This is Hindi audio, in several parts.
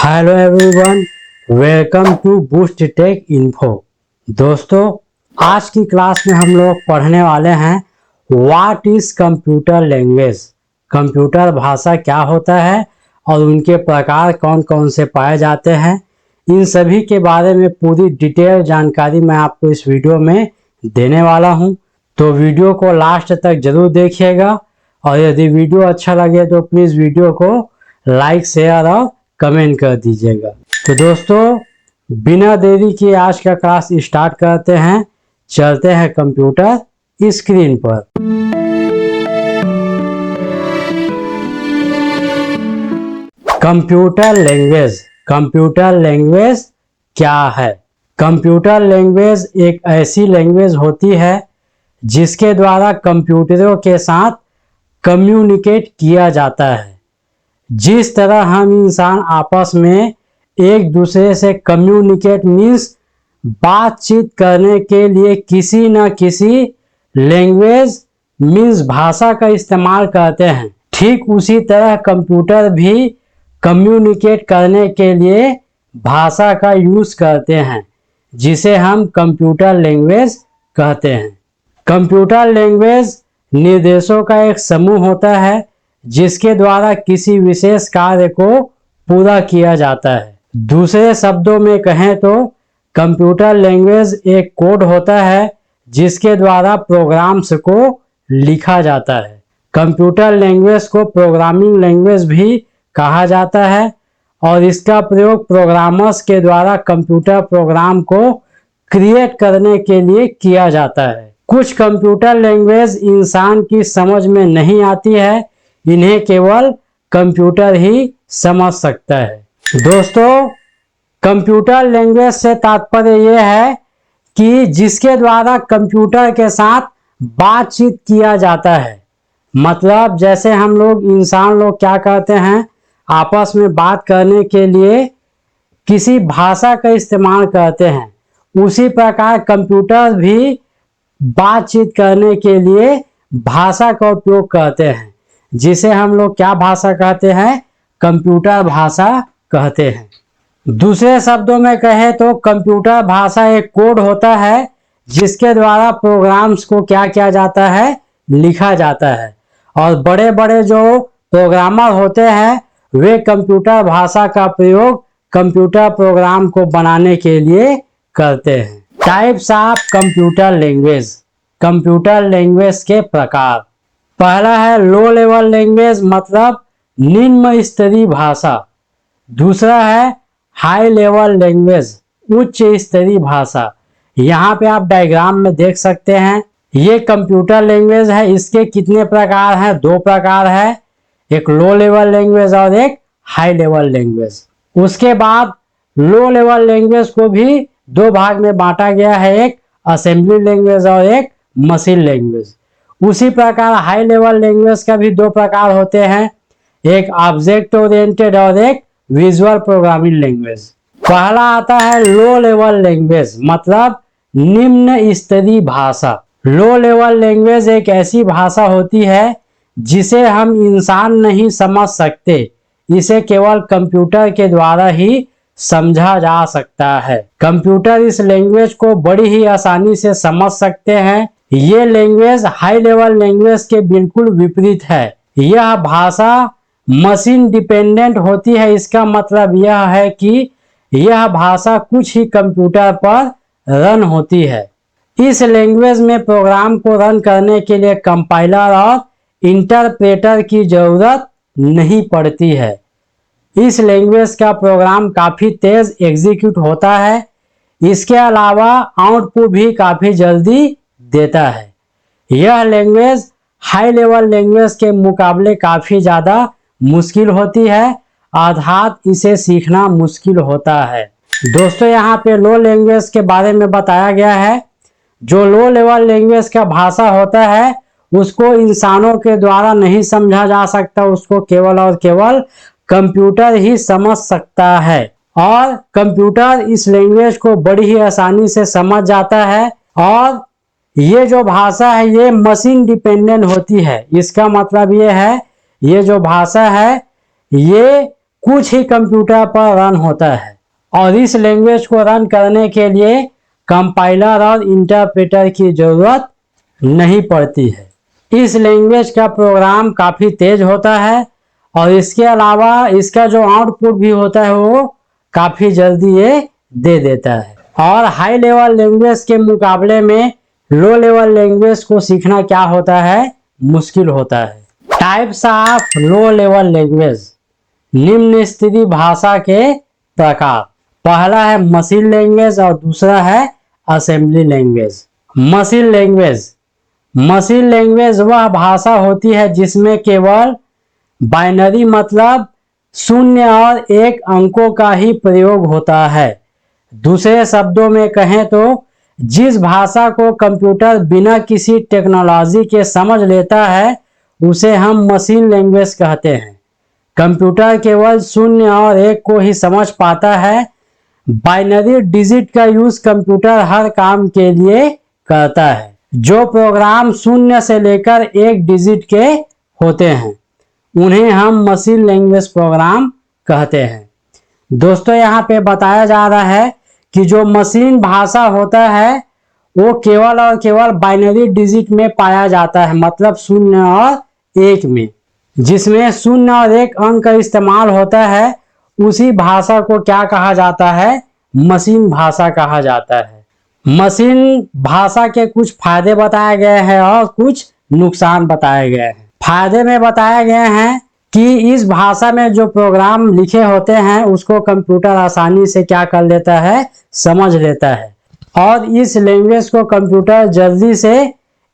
Hello everyone, welcome to Boost Tech Info. दोस्तों, आज की क्लास में हम लोग पढ़ने वाले हैं what is computer language. Computer भाषा क्या होता है और उनके प्रकार कौन कौन से पाए जाते हैं, इन सभी के बारे में पूरी डिटेल जानकारी मैं आपको इस वीडियो में देने वाला हूं। तो वीडियो को लास्ट तक जरूर देखिएगा और यदि वीडियो अच्छा लगे तो प्लीज़ वीडियो को लाइक, शेयर और कमेंट कर दीजिएगा। तो दोस्तों, बिना देरी किए आज का क्लास स्टार्ट करते हैं। चलते हैं कंप्यूटर स्क्रीन पर। Computer language. कंप्यूटर लैंग्वेज क्या है? कंप्यूटर लैंग्वेज एक ऐसी लैंग्वेज होती है जिसके द्वारा कंप्यूटरों के साथ कम्युनिकेट किया जाता है। जिस तरह हम इंसान आपस में एक दूसरे से कम्युनिकेट मीन्स बातचीत करने के लिए किसी न किसी लैंग्वेज मीन्स भाषा का इस्तेमाल करते हैं, ठीक उसी तरह कंप्यूटर भी कम्युनिकेट करने के लिए भाषा का यूज करते हैं, जिसे हम कंप्यूटर लैंग्वेज कहते हैं। कंप्यूटर लैंग्वेज निर्देशों का एक समूह होता है जिसके द्वारा किसी विशेष कार्य को पूरा किया जाता है। दूसरे शब्दों में कहें तो कंप्यूटर लैंग्वेज एक कोड होता है जिसके द्वारा प्रोग्राम्स को लिखा जाता है। कंप्यूटर लैंग्वेज को प्रोग्रामिंग लैंग्वेज भी कहा जाता है और इसका प्रयोग प्रोग्रामर्स के द्वारा कंप्यूटर प्रोग्राम को क्रिएट करने के लिए किया जाता है। कुछ कंप्यूटर लैंग्वेज इंसान की समझ में नहीं आती है, इन्हें केवल कंप्यूटर ही समझ सकता है। दोस्तों, कंप्यूटर लैंग्वेज से तात्पर्य यह है कि जिसके द्वारा कंप्यूटर के साथ बातचीत किया जाता है। मतलब जैसे हम लोग इंसान लोग क्या करते हैं, आपस में बात करने के लिए किसी भाषा का इस्तेमाल करते हैं, उसी प्रकार कंप्यूटर भी बातचीत करने के लिए भाषा का उपयोग करते हैं, जिसे हम लोग क्या भाषा कहते हैं? कंप्यूटर भाषा कहते हैं। दूसरे शब्दों में कहें तो कंप्यूटर भाषा एक कोड होता है जिसके द्वारा प्रोग्राम्स को क्या किया जाता है? लिखा जाता है। और बड़े बड़े जो प्रोग्रामर होते हैं वे कंप्यूटर भाषा का प्रयोग कंप्यूटर प्रोग्राम को बनाने के लिए करते हैं। Types of computer language. Computer language के प्रकार। पहला है लो लेवल लैंग्वेज, मतलब निम्न स्तरीय भाषा। दूसरा है हाई लेवल लैंग्वेज, उच्च स्तरीय भाषा। यहाँ पे आप डायग्राम में देख सकते हैं, ये कंप्यूटर लैंग्वेज है। इसके कितने प्रकार हैं? दो प्रकार है, एक लो लेवल लैंग्वेज और एक हाई लेवल लैंग्वेज। उसके बाद लो लेवल लैंग्वेज को भी दो भाग में बांटा गया है, एक असेंबली लैंग्वेज और एक मशीन लैंग्वेज। उसी प्रकार हाई लेवल लैंग्वेज का भी दो प्रकार होते हैं, एक ऑब्जेक्ट ओरिएंटेड और एक विजुअल प्रोग्रामिंग लैंग्वेज। पहला आता है लो लेवल लैंग्वेज, मतलब निम्न स्तरीय भाषा। लो लेवल लैंग्वेज एक ऐसी भाषा होती है जिसे हम इंसान नहीं समझ सकते, इसे केवल कंप्यूटर के द्वारा ही समझा जा सकता है। कंप्यूटर इस लैंग्वेज को बड़ी ही आसानी से समझ सकते हैं। ये लैंग्वेज हाई लेवल लैंग्वेज के बिल्कुल विपरीत है। यह भाषा मशीन डिपेंडेंट होती है। इसका मतलब यह है कि यह भाषा कुछ ही कंप्यूटर पर रन होती है। इस लैंग्वेज में प्रोग्राम को रन करने के लिए कंपाइलर और इंटरप्रेटर की जरूरत नहीं पड़ती है। इस लैंग्वेज का प्रोग्राम काफ़ी तेज एग्जीक्यूट होता है। इसके अलावा आउटपुट भी काफ़ी जल्दी देता है। यह लैंग्वेज हाई लेवल लैंग्वेज के मुकाबले काफ़ी ज़्यादा मुश्किल होती है, अर्थात इसे सीखना मुश्किल होता है। दोस्तों, यहाँ पे लो लैंग्वेज के बारे में बताया गया है। जो लो लेवल लैंग्वेज का भाषा होता है उसको इंसानों के द्वारा नहीं समझा जा सकता, उसको केवल और केवल कंप्यूटर ही समझ सकता है। और कंप्यूटर इस लैंग्वेज को बड़ी ही आसानी से समझ जाता है। और ये जो भाषा है ये मशीन डिपेंडेंट होती है। इसका मतलब ये है, ये जो भाषा है ये कुछ ही कंप्यूटर पर रन होता है और इस लैंग्वेज को रन करने के लिए कंपाइलर और इंटरप्रेटर की जरूरत नहीं पड़ती है। इस लैंग्वेज का प्रोग्राम काफ़ी तेज होता है और इसके अलावा इसका जो आउटपुट भी होता है वो काफ़ी जल्दी ये दे देता है। और हाई लेवल लैंग्वेज के मुकाबले में लो लेवल लैंग्वेज को सीखना क्या होता है, मुश्किल होता है। Types of low level language, निम्न स्तरीय भाषा के प्रकार। पहला है मशीन लैंग्वेज और दूसरा है assembly language. Machine language, machine language वह भाषा होती है जिसमें केवल बाइनरी मतलब 0 और 1 अंकों का ही प्रयोग होता है। दूसरे शब्दों में कहें तो जिस भाषा को कंप्यूटर बिना किसी टेक्नोलॉजी के समझ लेता है उसे हम मशीन लैंग्वेज कहते हैं। कंप्यूटर केवल 0 और 1 को ही समझ पाता है। बाइनरी डिजिट का यूज कंप्यूटर हर काम के लिए करता है। जो प्रोग्राम 0 से लेकर 1 डिजिट के होते हैं उन्हें हम मशीन लैंग्वेज प्रोग्राम कहते हैं। दोस्तों यहाँ पे बताया जा रहा है कि जो मशीन भाषा होता है वो केवल और केवल बाइनरी डिजिट में पाया जाता है, मतलब 0 और 1 में, जिसमें 0 और 1 अंक का इस्तेमाल होता है। उसी भाषा को क्या कहा जाता है, मशीन भाषा कहा जाता है। मशीन भाषा के कुछ फायदे बताए गए हैं और कुछ नुकसान बताए गए हैं। फायदे में बताए गए हैं कि इस भाषा में जो प्रोग्राम लिखे होते हैं उसको कंप्यूटर आसानी से क्या कर लेता है, समझ लेता है और इस लैंग्वेज को कंप्यूटर जल्दी से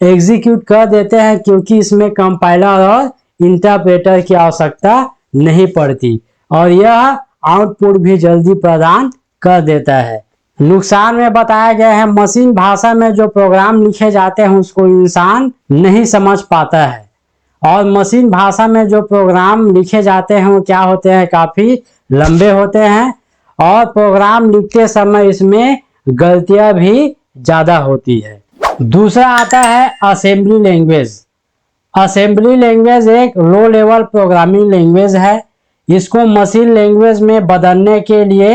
एग्जीक्यूट कर देते हैं क्योंकि इसमें कंपाइलर और इंटरप्रेटर की आवश्यकता नहीं पड़ती और यह आउटपुट भी जल्दी प्रदान कर देता है। नुकसान में बताया गया है मशीन भाषा में जो प्रोग्राम लिखे जाते हैं उसको इंसान नहीं समझ पाता है और मशीन भाषा में जो प्रोग्राम लिखे जाते हैं वो क्या होते हैं, काफ़ी लंबे होते हैं और प्रोग्राम लिखते समय इसमें गलतियां भी ज़्यादा होती है। दूसरा आता है असेंबली लैंग्वेज। असेंबली लैंग्वेज एक लो लेवल प्रोग्रामिंग लैंग्वेज है। इसको मशीन लैंग्वेज में बदलने के लिए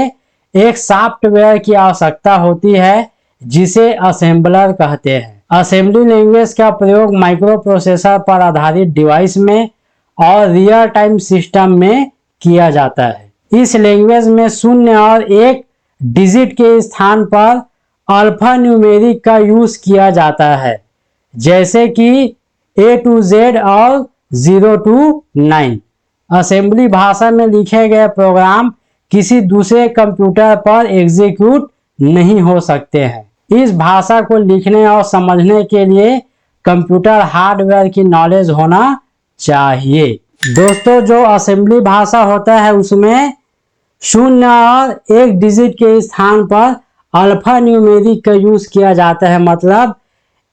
एक सॉफ्टवेयर की आवश्यकता होती है जिसे असेंबलर कहते हैं। असेंबली लैंग्वेज का प्रयोग माइक्रो प्रोसेसर पर आधारित डिवाइस में और रियल टाइम सिस्टम में किया जाता है। इस लैंग्वेज में 0 और 1 डिजिट के स्थान पर अल्फा न्यूमेरिक का यूज किया जाता है, जैसे कि A to Z और 0 to 9। असेंबली भाषा में लिखे गए प्रोग्राम किसी दूसरे कंप्यूटर पर एग्जीक्यूट नहीं हो सकते हैं। इस भाषा को लिखने और समझने के लिए कंप्यूटर हार्डवेयर की नॉलेज होना चाहिए। दोस्तों जो असेंबली भाषा होता है उसमें 0 और 1 डिजिट के स्थान पर अल्फा न्यूमेरिक का यूज किया जाता है, मतलब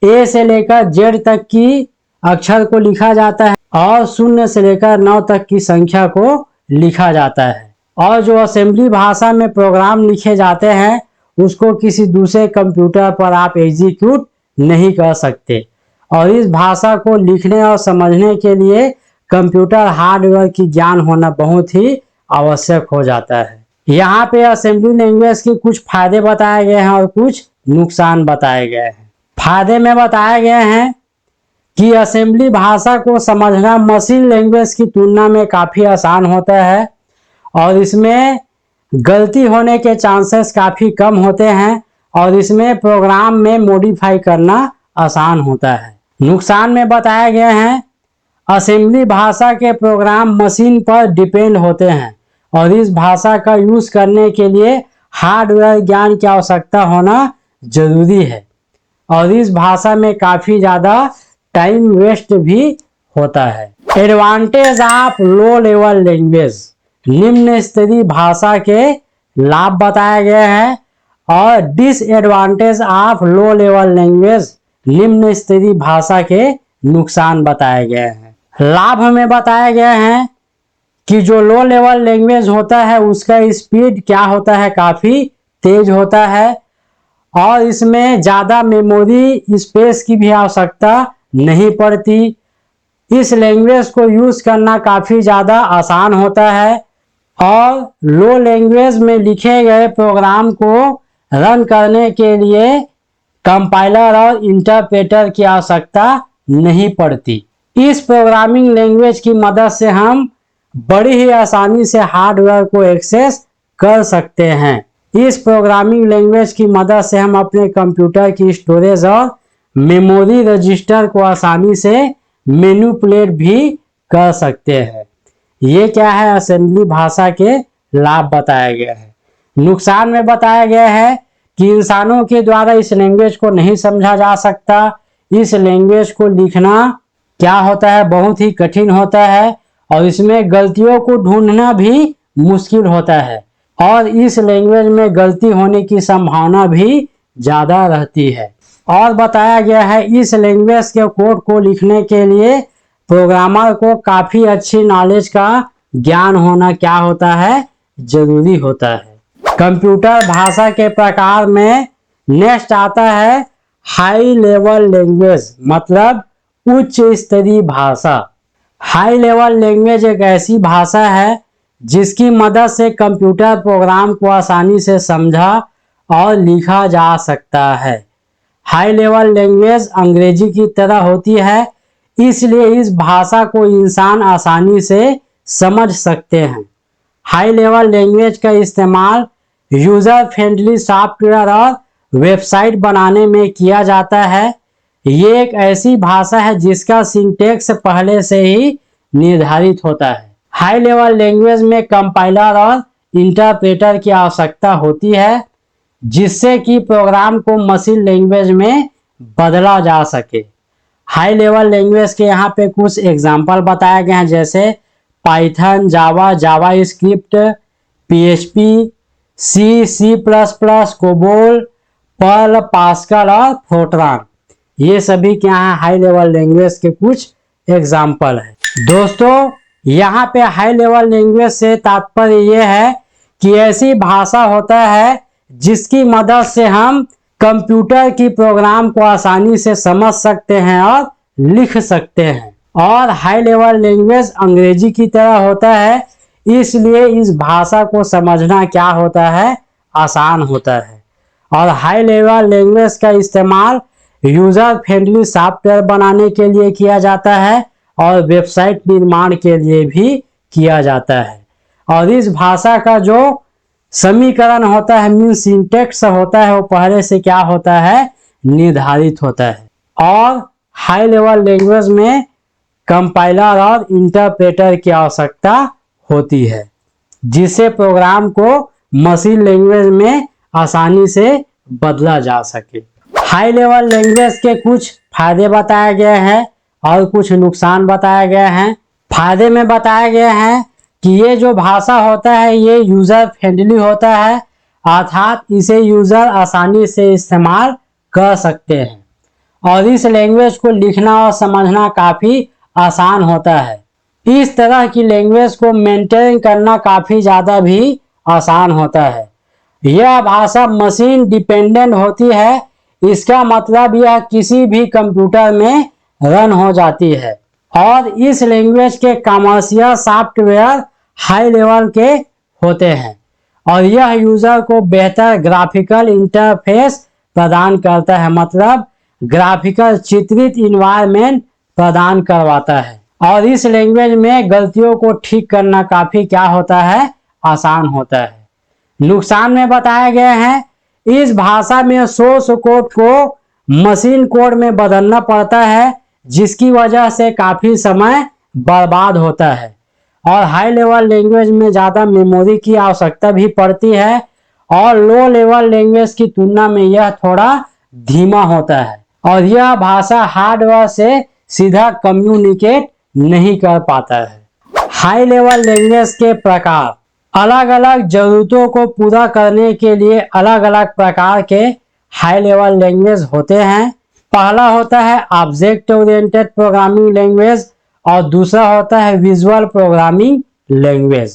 A से लेकर Z तक की अक्षर को लिखा जाता है और 0 से लेकर 9 तक की संख्या को लिखा जाता है। और जो असेंबली भाषा में प्रोग्राम लिखे जाते हैं उसको किसी दूसरे कंप्यूटर पर आप एग्जीक्यूट नहीं कर सकते और इस भाषा को लिखने और समझने के लिए कंप्यूटर हार्डवेयर की ज्ञान होना बहुत ही आवश्यक हो जाता है। यहाँ पे असेंबली लैंग्वेज के कुछ फायदे बताए गए हैं और कुछ नुकसान बताए गए हैं। फायदे में बताए गए हैं कि असेंबली भाषा को समझना मशीन लैंग्वेज की तुलना में काफ़ी आसान होता है और इसमें गलती होने के चांसेस काफ़ी कम होते हैं और इसमें प्रोग्राम में मॉडिफाई करना आसान होता है। नुकसान में बताए गए हैं असेंबली भाषा के प्रोग्राम मशीन पर डिपेंड होते हैं और इस भाषा का यूज़ करने के लिए हार्डवेयर ज्ञान की आवश्यकता होना जरूरी है और इस भाषा में काफ़ी ज़्यादा टाइम वेस्ट भी होता है। Advantage of low level language, निम्न स्तरीय भाषा के लाभ बताए गए हैं और disadvantage of low level language, निम्न स्तरीय भाषा के नुकसान बताए गए हैं। लाभ में बताए गए हैं कि जो लो लेवल लैंग्वेज होता है उसका स्पीड क्या होता है, काफ़ी तेज होता है और इसमें ज़्यादा मेमोरी स्पेस की भी आवश्यकता नहीं पड़ती। इस लैंग्वेज को यूज़ करना काफ़ी ज़्यादा आसान होता है और लो लैंग्वेज में लिखे गए प्रोग्राम को रन करने के लिए कंपाइलर और इंटरप्रेटर की आवश्यकता नहीं पड़ती। इस प्रोग्रामिंग लैंग्वेज की मदद से हम बड़ी ही आसानी से हार्डवेयर को एक्सेस कर सकते हैं। इस प्रोग्रामिंग लैंग्वेज की मदद से हम अपने कंप्यूटर की स्टोरेज और मेमोरी रजिस्टर को आसानी से मैनिपुलेट भी कर सकते हैं। ये क्या है, असेंबली भाषा के लाभ बताया गया है। नुकसान में बताया गया है कि इंसानों के द्वारा इस लैंग्वेज को नहीं समझा जा सकता। इस लैंग्वेज को लिखना क्या होता है, बहुत ही कठिन होता है और इसमें गलतियों को ढूंढना भी मुश्किल होता है और इस लैंग्वेज में गलती होने की संभावना भी ज़्यादा रहती है। और बताया गया है इस लैंग्वेज के कोड को लिखने के लिए प्रोग्रामर को काफ़ी अच्छी नॉलेज का ज्ञान होना क्या होता है, जरूरी होता है। कंप्यूटर भाषा के प्रकार में नेक्स्ट आता है हाई लेवल लैंग्वेज, मतलब उच्च स्तरीय भाषा। हाई लेवल लैंग्वेज एक ऐसी भाषा है जिसकी मदद से कंप्यूटर प्रोग्राम को आसानी से समझा और लिखा जा सकता है। हाई लेवल लैंग्वेज अंग्रेजी की तरह होती है, इसलिए इस भाषा को इंसान आसानी से समझ सकते हैं। हाई लेवल लैंग्वेज का इस्तेमाल यूजर फ्रेंडली सॉफ्टवेयर और वेबसाइट बनाने में किया जाता है। ये एक ऐसी भाषा है जिसका सिंटेक्स पहले से ही निर्धारित होता है। हाई लेवल लैंग्वेज में कंपाइलर और इंटरप्रेटर की आवश्यकता होती है, जिससे कि प्रोग्राम को मशीन लैंग्वेज में बदला जा सके। हाई लेवल लैंग्वेज के यहाँ पे कुछ एग्जाम्पल बताए गए हैं, जैसे Python, Java, JavaScript, PHP, C++, COBOL, Perl, Pascal और फोर्ट्रान। ये सभी क्या हैं, हाई लेवल लैंग्वेज के कुछ एग्जाम्पल हैं। दोस्तों, यहाँ पे हाई लेवल लैंग्वेज से तात्पर्य ये है कि ऐसी भाषा होता है जिसकी मदद से हम कंप्यूटर की प्रोग्राम को आसानी से समझ सकते हैं और लिख सकते हैं। और हाई लेवल लैंग्वेज अंग्रेजी की तरह होता है, इसलिए इस भाषा को समझना क्या होता है, आसान होता है। और हाई लेवल लैंग्वेज का इस्तेमाल यूजर फ्रेंडली सॉफ्टवेयर बनाने के लिए किया जाता है और वेबसाइट निर्माण के लिए भी किया जाता है। और इस भाषा का जो समीकरण होता है, मीन सिंटेक्स होता है, वो पहले से क्या होता है, निर्धारित होता है। और हाई लेवल लैंग्वेज में कंपाइलर और इंटरप्रेटर की आवश्यकता होती है, जिससे प्रोग्राम को मशीन लैंग्वेज में आसानी से बदला जा सके। हाई लेवल लैंग्वेज के कुछ फायदे बताए गए हैं और कुछ नुकसान बताए गए हैं। फायदे में बताया गया है कि ये जो भाषा होता है ये यूजर फ्रेंडली होता है, अर्थात इसे यूजर आसानी से इस्तेमाल कर सकते हैं और इस लैंग्वेज को लिखना और समझना काफ़ी आसान होता है। इस तरह की लैंग्वेज को मेंटेन करना काफ़ी ज़्यादा भी आसान होता है। यह भाषा मशीन डिपेंडेंट होती है, इसका मतलब यह किसी भी कंप्यूटर में रन हो जाती है। और इस लैंग्वेज के कमर्शियल सॉफ्टवेयर हाई लेवल के होते हैं और यह यूजर को बेहतर ग्राफिकल इंटरफेस प्रदान करता है, मतलब ग्राफिकल चित्रित इन्वायरमेंट प्रदान करवाता है। और इस लैंग्वेज में गलतियों को ठीक करना काफ़ी क्या होता है, आसान होता है। नुकसान में बताए गए हैं, इस भाषा में सोर्स कोड को मशीन कोड में बदलना पड़ता है, जिसकी वजह से काफ़ी समय बर्बाद होता है। और हाई लेवल लैंग्वेज में ज़्यादा मेमोरी की आवश्यकता भी पड़ती है और लो लेवल लैंग्वेज की तुलना में यह थोड़ा धीमा होता है और यह भाषा हार्डवेयर से सीधा कम्युनिकेट नहीं कर पाता है। हाई लेवल लैंग्वेज के प्रकार, अलग अलग ज़रूरतों को पूरा करने के लिए अलग अलग प्रकार के हाई लेवल लैंग्वेज होते हैं। पहला होता है ऑब्जेक्ट ओरिएंटेड प्रोग्रामिंग लैंग्वेज और दूसरा होता है विजुअल प्रोग्रामिंग लैंग्वेज।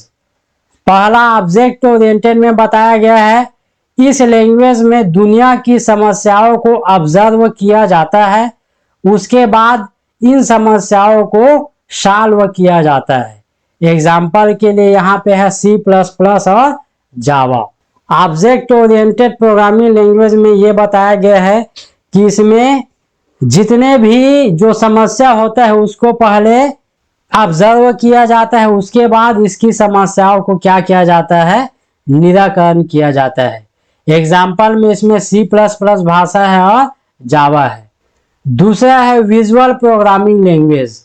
पहला ऑब्जेक्ट ओरिएंटेड में बताया गया है, इस लैंग्वेज में दुनिया की समस्याओं को ऑब्जर्व किया जाता है, उसके बाद इन समस्याओं को सॉल्व किया जाता है। एग्जाम्पल के लिए यहाँ पे है C++ और जावा। ऑब्जेक्ट ओरिएंटेड प्रोग्रामिंग लैंग्वेज में ये बताया गया है कि इसमें जितने भी जो समस्या होता है उसको पहले ऑब्जर्व किया जाता है, उसके बाद इसकी समस्याओं को क्या किया जाता है, निराकरण किया जाता है। एग्जाम्पल में इसमें C++ भाषा है और जावा है। दूसरा है विजुअल प्रोग्रामिंग लैंग्वेज।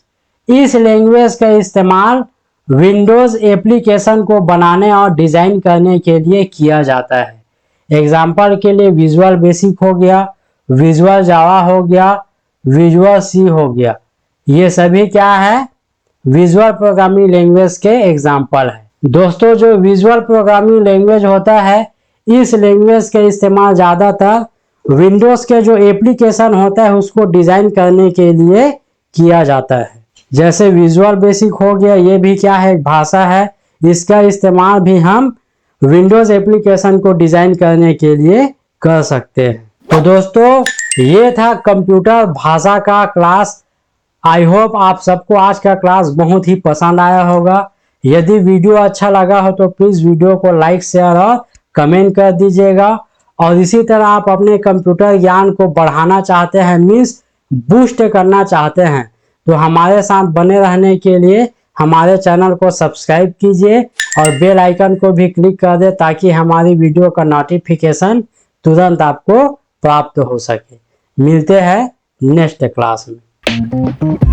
इस लैंग्वेज का इस्तेमाल विंडोज एप्लीकेशन को बनाने और डिजाइन करने के लिए किया जाता है। एग्जाम्पल के लिए विजुअल बेसिक हो गया, विजुअल जावा हो गया, विजुअल सी हो गया। ये सभी क्या है, विजुअल प्रोग्रामिंग लैंग्वेज के एग्जाम्पल है। दोस्तों जो विजुअल प्रोग्रामिंग लैंग्वेज होता है, इस लैंग्वेज के इस्तेमाल ज्यादातर विंडोज के जो एप्लीकेशन होता है उसको डिजाइन करने के लिए किया जाता है। जैसे विजुअल बेसिक हो गया, ये भी क्या है, एक भाषा है। इसका इस्तेमाल भी हम विंडोज एप्लीकेशन को डिजाइन करने के लिए कर सकते हैं। तो दोस्तों ये था कंप्यूटर भाषा का क्लास। आई होप आप सबको आज का क्लास बहुत ही पसंद आया होगा। यदि वीडियो अच्छा लगा हो तो प्लीज वीडियो को लाइक, शेयर और कमेंट कर दीजिएगा। और इसी तरह आप अपने कंप्यूटर ज्ञान को बढ़ाना चाहते हैं, मीन्स बूस्ट करना चाहते हैं, तो हमारे साथ बने रहने के लिए हमारे चैनल को सब्सक्राइब कीजिए और बेल आइकन को भी क्लिक कर दे ताकि हमारी वीडियो का नोटिफिकेशन तुरंत आपको प्राप्त हो सके। मिलते हैं नेक्स्ट क्लास में।